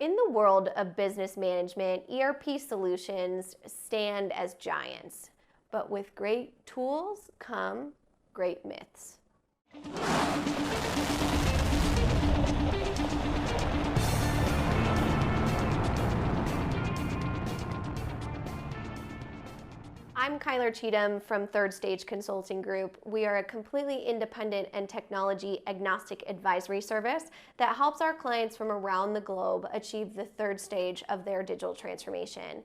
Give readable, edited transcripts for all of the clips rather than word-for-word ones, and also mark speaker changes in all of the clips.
Speaker 1: In the world of business management, ERP solutions stand as giants, but with great tools come great myths. I'm Kyler Cheatham from Third Stage Consulting Group. We are a completely independent and technology agnostic advisory service that helps our clients from around the globe achieve the third stage of their digital transformation.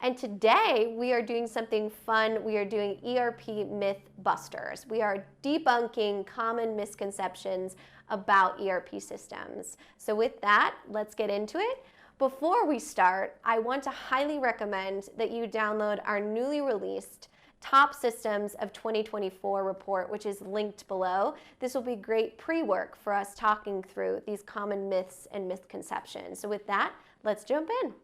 Speaker 1: And today we are doing something fun. We are doing ERP Mythbusters. We are debunking common misconceptions about ERP systems. So with that, let's get into it. Before we start, I want to highly recommend that you download our newly released Top Systems of 2024 report, which is linked below. This will be great pre-work for us talking through these common myths and misconceptions. So with that, let's jump in.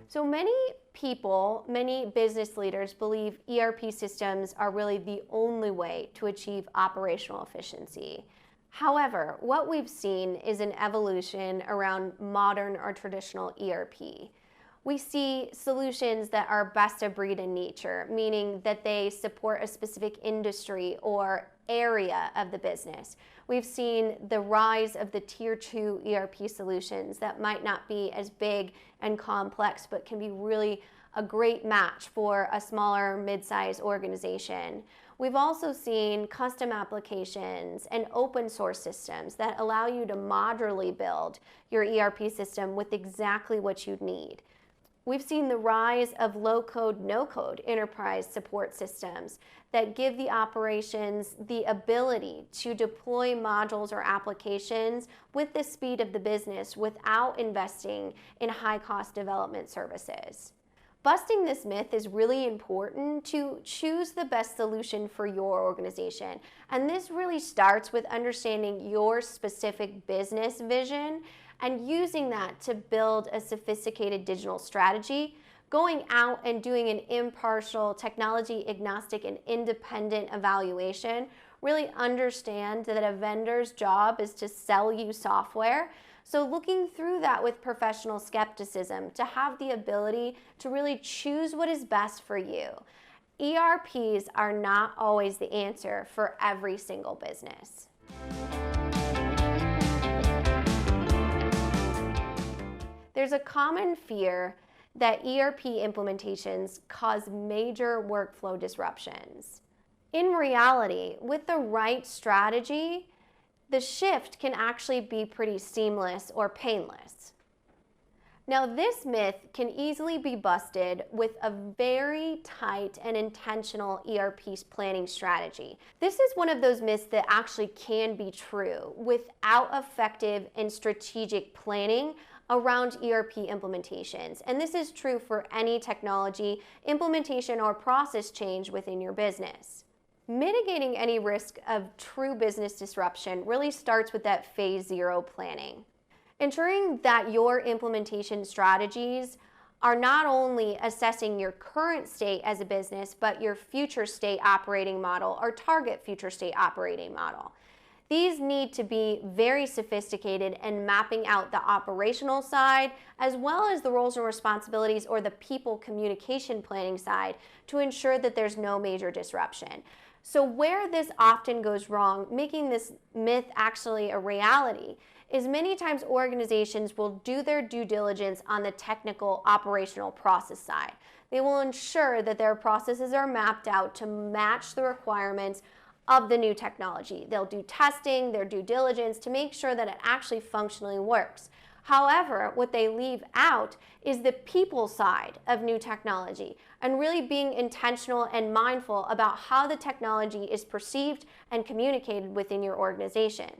Speaker 1: So many people, many business leaders believe ERP systems are really the only way to achieve operational efficiency. However, what we've seen is an evolution around modern or traditional ERP. We see solutions that are best of breed in nature, meaning that they support a specific industry or area of the business. We've seen the rise of the tier 2 ERP solutions that might not be as big and complex, but can be really a great match for a smaller mid-sized organization. We've also seen custom applications and open source systems that allow you to modularly build your ERP system with exactly what you need. We've seen the rise of low-code, no-code enterprise support systems that give the operations the ability to deploy modules or applications with the speed of the business without investing in high-cost development services. Busting this myth is really important to choose the best solution for your organization. And this really starts with understanding your specific business vision and using that to build a sophisticated digital strategy, going out and doing an impartial, technology agnostic and independent evaluation. Really understand that a vendor's job is to sell you software. So looking through that with professional skepticism to have the ability to really choose what is best for you. ERPs are not always the answer for every single business. There's a common fear that ERP implementations cause major workflow disruptions. In reality, with the right strategy, the shift can actually be pretty seamless or painless. Now, this myth can easily be busted with a very tight and intentional ERP planning strategy. This is one of those myths that actually can be true without effective and strategic planning around ERP implementations. And this is true for any technology implementation or process change within your business. Mitigating any risk of true business disruption really starts with that phase 0 planning. Ensuring that your implementation strategies are not only assessing your current state as a business, but your future state operating model or target future state operating model. These need to be very sophisticated and mapping out the operational side as well as the roles and responsibilities or the people communication planning side to ensure that there's no major disruption. So where this often goes wrong, making this myth actually a reality, is many times organizations will do their due diligence on the technical operational process side. They will ensure that their processes are mapped out to match the requirements of the new technology. They'll do testing, their due diligence to make sure that it actually functionally works. However, what they leave out is the people side of new technology and really being intentional and mindful about how the technology is perceived and communicated within your organization.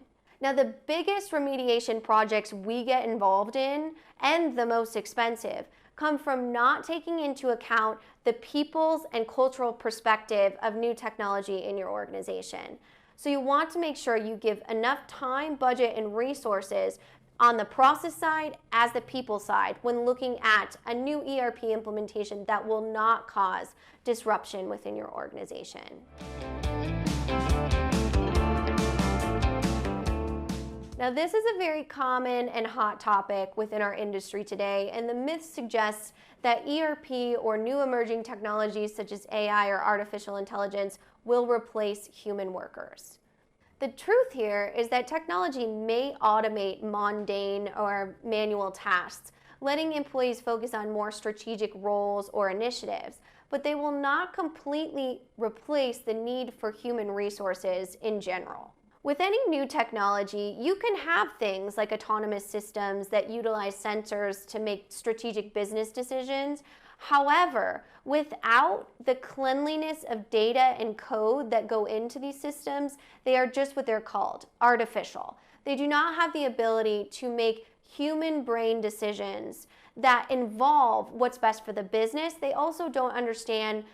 Speaker 1: Now, the biggest remediation projects we get involved in, and the most expensive, come from not taking into account the people's and cultural perspective of new technology in your organization. So you want to make sure you give enough time, budget, and resources on the process side as the people side when looking at a new ERP implementation that will not cause disruption within your organization. Now, this is a very common and hot topic within our industry today, and the myth suggests that ERP or new emerging technologies such as AI or artificial intelligence will replace human workers. The truth here is that technology may automate mundane or manual tasks, letting employees focus on more strategic roles or initiatives, but they will not completely replace the need for human resources in general. With any new technology, you can have things like autonomous systems that utilize sensors to make strategic business decisions. However, without the cleanliness of data and code that go into these systems, they are just what they're called, artificial. They do not have the ability to make human brain decisions that involve what's best for the business. They also don't understand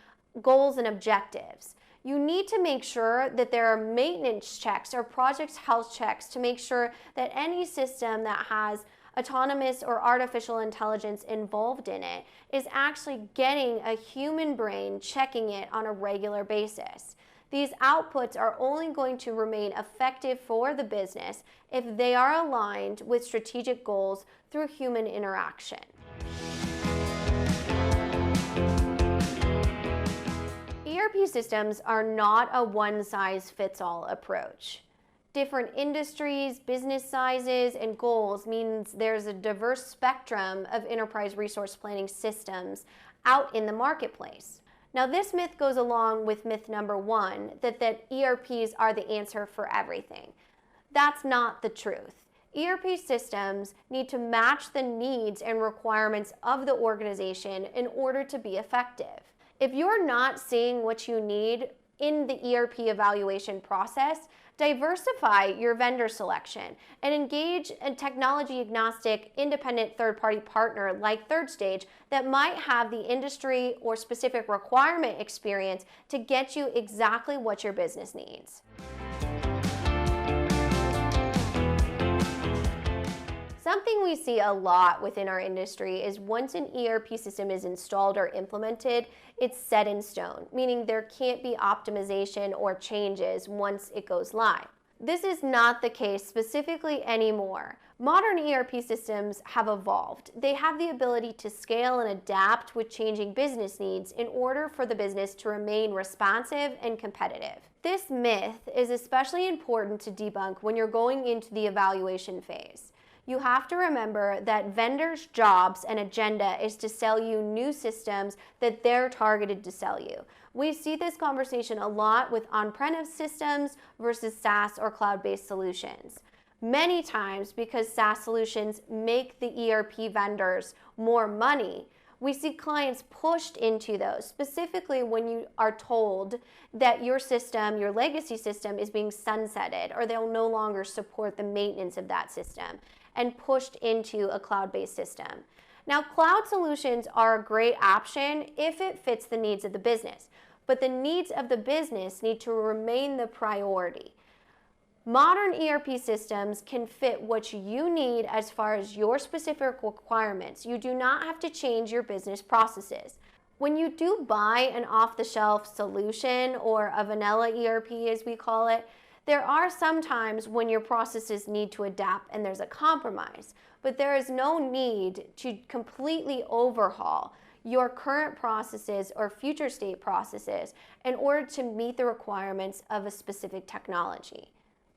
Speaker 1: goals and objectives. You need to make sure that there are maintenance checks or project health checks to make sure that any system that has autonomous or artificial intelligence involved in it is actually getting a human brain checking it on a regular basis. These outputs are only going to remain effective for the business if they are aligned with strategic goals through human interaction. ERP systems are not a one-size-fits-all approach. Different industries, business sizes, and goals means there's a diverse spectrum of enterprise resource planning systems out in the marketplace. Now, this myth goes along with myth number one, that ERPs are the answer for everything. That's not the truth. ERP systems need to match the needs and requirements of the organization in order to be effective. If you're not seeing what you need in the ERP evaluation process, diversify your vendor selection and engage a technology-agnostic, independent third-party partner like Third Stage that might have the industry or specific requirement experience to get you exactly what your business needs. Something we see a lot within our industry is once an ERP system is installed or implemented, it's set in stone, meaning there can't be optimization or changes once it goes live. This is not the case specifically anymore. Modern ERP systems have evolved. They have the ability to scale and adapt with changing business needs in order for the business to remain responsive and competitive. This myth is especially important to debunk when you're going into the evaluation phase. You have to remember that vendors' jobs and agenda is to sell you new systems that they're targeted to sell you. We see this conversation a lot with on-premise systems versus SaaS or cloud-based solutions. Many times, because SaaS solutions make the ERP vendors more money, we see clients pushed into those, specifically when you are told that your system, your legacy system, is being sunsetted or they'll no longer support the maintenance of that system, and pushed into a cloud-based system. Now, cloud solutions are a great option if it fits the needs of the business, but the needs of the business need to remain the priority. Modern ERP systems can fit what you need as far as your specific requirements. You do not have to change your business processes. When you do buy an off-the-shelf solution or a vanilla ERP, as we call it, there are some times when your processes need to adapt and there's a compromise, but there is no need to completely overhaul your current processes or future state processes in order to meet the requirements of a specific technology.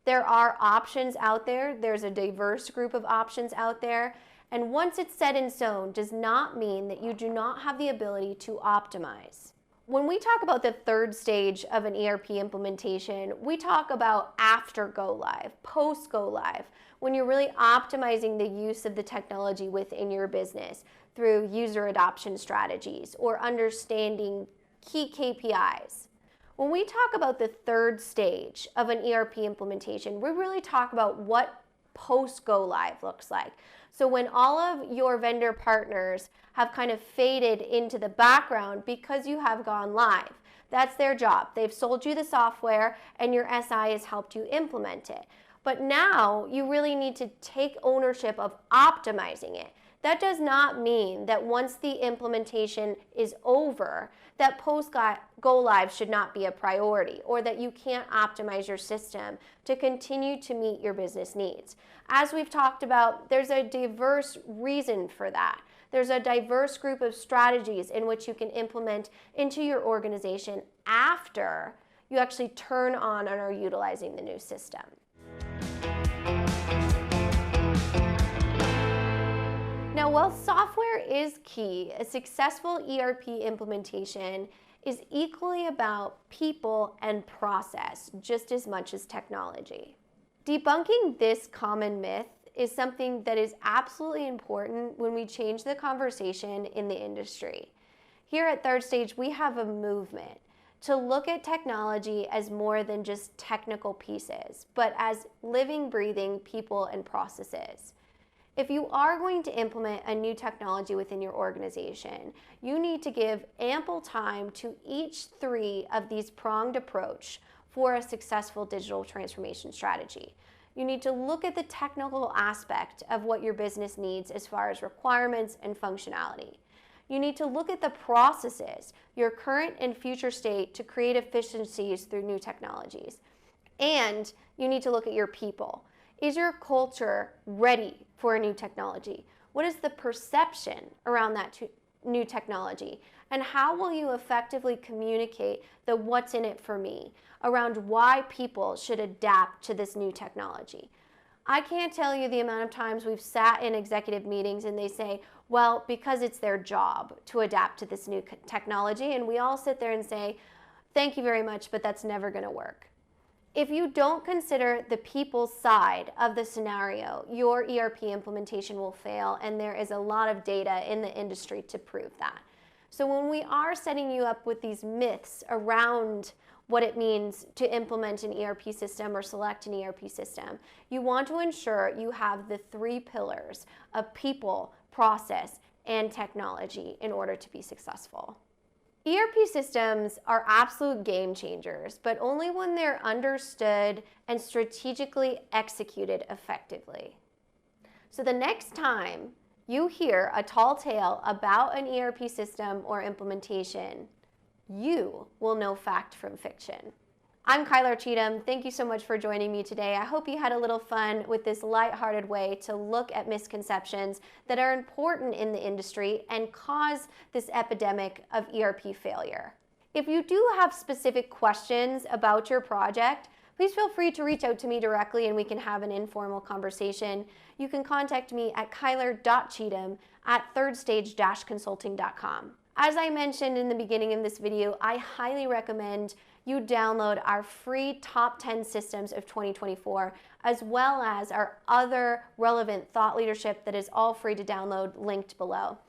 Speaker 1: There are options out there. There's a diverse group of options out there. And once it's set in stone does not mean that you do not have the ability to optimize. When we talk about the third stage of an ERP implementation, we talk about after go live, post go live, when you're really optimizing the use of the technology within your business through user adoption strategies or understanding key KPIs. When we talk about the third stage of an ERP implementation, we really talk about what post go live looks like. So when all of your vendor partners have kind of faded into the background because you have gone live, that's their job. They've sold you the software and your SI has helped you implement it. But now you really need to take ownership of optimizing it. That does not mean that once the implementation is over, that post-go live should not be a priority, or that you can't optimize your system to continue to meet your business needs. As we've talked about, there's a diverse reason for that. There's a diverse group of strategies in which you can implement into your organization after you actually turn on and are utilizing the new system. Now, while software is key, a successful ERP implementation is equally about people and process just as much as technology. Debunking this common myth is something that is absolutely important when we change the conversation in the industry. Here at Third Stage, we have a movement to look at technology as more than just technical pieces, but as living, breathing people and processes. If you are going to implement a new technology within your organization, you need to give ample time to each three of these pronged approach for a successful digital transformation strategy. You need to look at the technical aspect of what your business needs as far as requirements and functionality. You need to look at the processes, your current and future state, to create efficiencies through new technologies. And you need to look at your people. Is your culture ready for a new technology? What is the perception around that new technology? And how will you effectively communicate the what's in it for me around why people should adapt to this new technology? I can't tell you the amount of times we've sat in executive meetings and they say, well, because it's their job to adapt to this new technology, and we all sit there and say, thank you very much, but that's never going to work. If you don't consider the people side of the scenario, your ERP implementation will fail, and there is a lot of data in the industry to prove that. So when we are setting you up with these myths around what it means to implement an ERP system or select an ERP system, you want to ensure you have the three pillars of people, process, and technology in order to be successful. ERP systems are absolute game changers, but only when they're understood and strategically executed effectively. So the next time you hear a tall tale about an ERP system or implementation, you will know fact from fiction. I'm Kyler Cheatham. Thank you so much for joining me today. I hope you had a little fun with this lighthearted way to look at misconceptions that are important in the industry and cause this epidemic of ERP failure. If you do have specific questions about your project, please feel free to reach out to me directly and we can have an informal conversation. You can contact me at kyler.cheatham@thirdstage-consulting.com. As I mentioned in the beginning of this video, I highly recommend you download our free top 10 systems of 2024, as well as our other relevant thought leadership that is all free to download, linked below.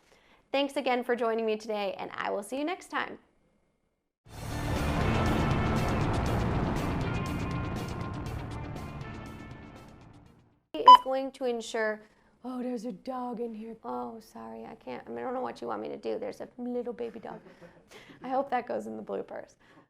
Speaker 1: Thanks again for joining me today, and I will see you next time. Is going to ensure, oh, there's a dog in here. Oh, sorry, I don't know what you want me to do. There's a little baby dog. I hope that goes in the bloopers.